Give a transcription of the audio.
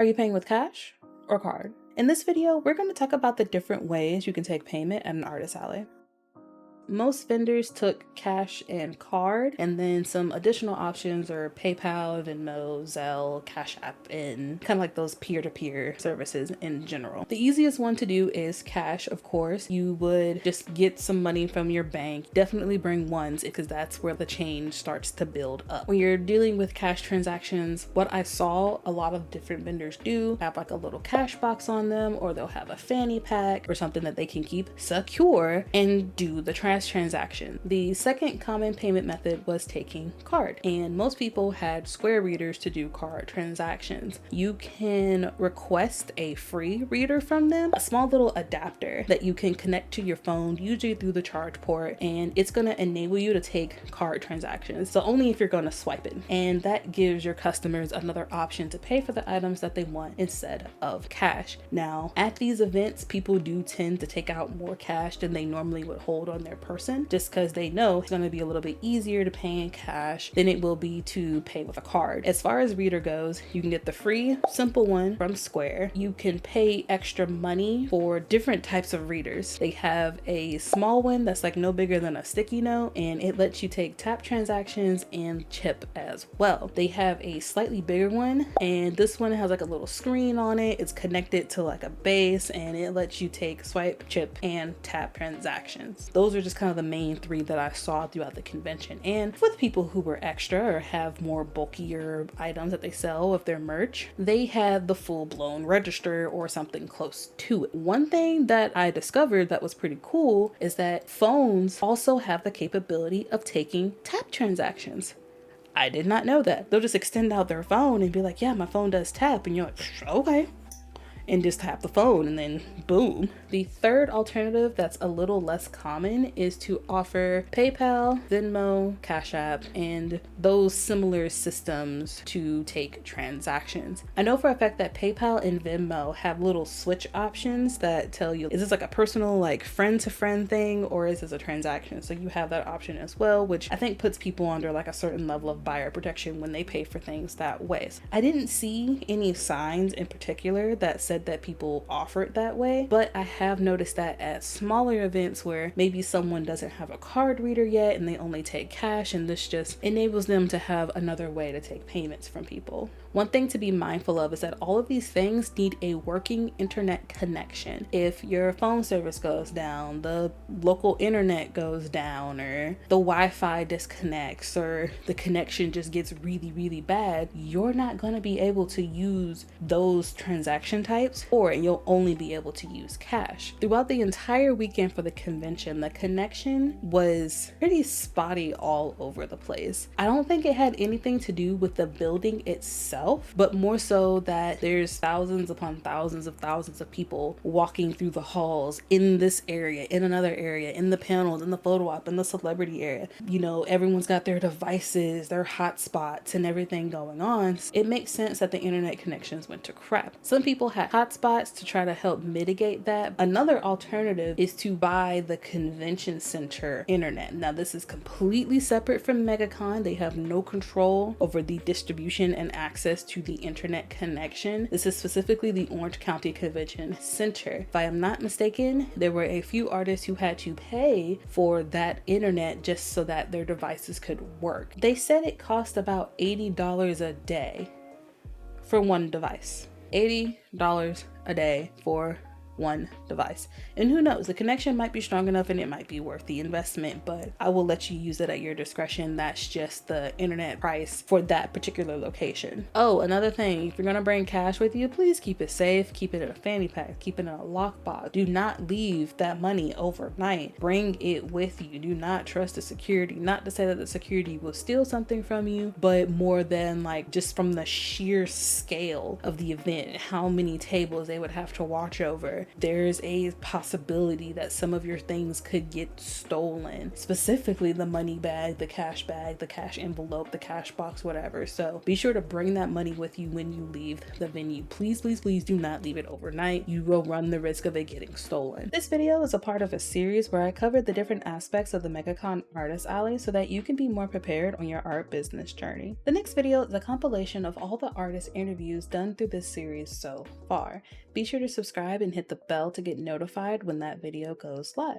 Are you paying with cash or card? In this video, we're going to talk about the different ways you can take payment at an artist alley. Most vendors took cash and card, and then some additional options are PayPal, Venmo, Zelle, Cash App, and kind of like those peer-to-peer services in general. The easiest one to do is cash, of course. You would just get some money from your bank. Definitely bring ones because that's where the change starts to build up. When you're dealing with cash transactions, what I saw a lot of different vendors do have like a little cash box on them, or they'll have a fanny pack or something that they can keep secure and do the transaction. The second common payment method was taking card, and most people had Square readers to do card transactions. You can request a free reader from them, a small little adapter that you can connect to your phone, usually through the charge port, and it's going to enable you to take card transactions. So only if you're going to swipe it, and that gives your customers another option to pay for the items that they want instead of cash. Now, at these events, people do tend to take out more cash than they normally would hold on their person, just because they know it's going to be a little bit easier to pay in cash than it will be to pay with a card. As far as reader goes, you can get the free simple one from Square. You can pay extra money for different types of readers. They have a small one that's like no bigger than a sticky note, and it lets you take tap transactions and chip as well. They have a slightly bigger one, and this one has like a little screen on it. It's connected to like a base, and it lets you take swipe, chip, and tap transactions. Those are just kind of the main three that I saw throughout the convention. And with people who were extra or have more bulkier items that they sell with their merch, they had the full-blown register or something close to it. One thing that I discovered that was pretty cool is that phones also have the capability of taking tap transactions. I did not know that. They'll just extend out their phone and be like, yeah, my phone does tap, and you're like, okay, and just tap the phone, and then boom. The third alternative that's a little less common is to offer PayPal, Venmo, Cash App, and those similar systems to take transactions. I know for a fact that PayPal and Venmo have little switch options that tell you, is this like a personal like friend to friend thing, or is this a transaction? So you have that option as well, which I think puts people under like a certain level of buyer protection when they pay for things that way. I didn't see any signs in particular that said that people offer it that way, but I have noticed that at smaller events where maybe someone doesn't have a card reader yet and they only take cash, and this just enables them to have another way to take payments from people. One thing to be mindful of is that all of these things need a working internet connection. If your phone service goes down, the local internet goes down, or the Wi-Fi disconnects, or the connection just gets really, really bad, you're not going to be able to use those transaction types, or you'll only be able to use cash. Throughout the entire weekend for the convention, the connection was pretty spotty all over the place. I don't think it had anything to do with the building itself, but more so that there's thousands upon thousands of people walking through the halls in this area, in another area, in the panels, in the photo op, in the celebrity area. You know, everyone's got their devices, their hotspots, and everything going on. It makes sense that the internet connections went to crap. Some people had hotspots to try to help mitigate that. Another alternative is to buy the convention center internet. Now, this is completely separate from MegaCon. They have no control over the distribution and access to the internet connection. This is specifically the Orange County Convention Center. If I am not mistaken, there were a few artists who had to pay for that internet just so that their devices could work. They said it cost about $80 a day for one device. $80 a day for one device. And who knows, the connection might be strong enough and it might be worth the investment, but I will let you use it at your discretion. That's just the internet price for that particular location. Oh, another thing, if you're gonna bring cash with you, please keep it safe, keep it in a fanny pack, keep it in a lockbox. Do not leave that money overnight. Bring it with you. Do not trust the security. Not to say that the security will steal something from you, but more than like just from the sheer scale of the event, how many tables they would have to watch over, there's a possibility that some of your things could get stolen, specifically the money bag, the cash envelope, the cash box, whatever. So be sure to bring that money with you when you leave the venue. Please, please, please do not leave it overnight. You will run the risk of it getting stolen. This video is a part of a series where I covered the different aspects of the MegaCon Artist Alley so that you can be more prepared on your art business journey. The next video is a compilation of all the artist interviews done through this series so far. Be sure to subscribe and hit the bell to get notified when that video goes live.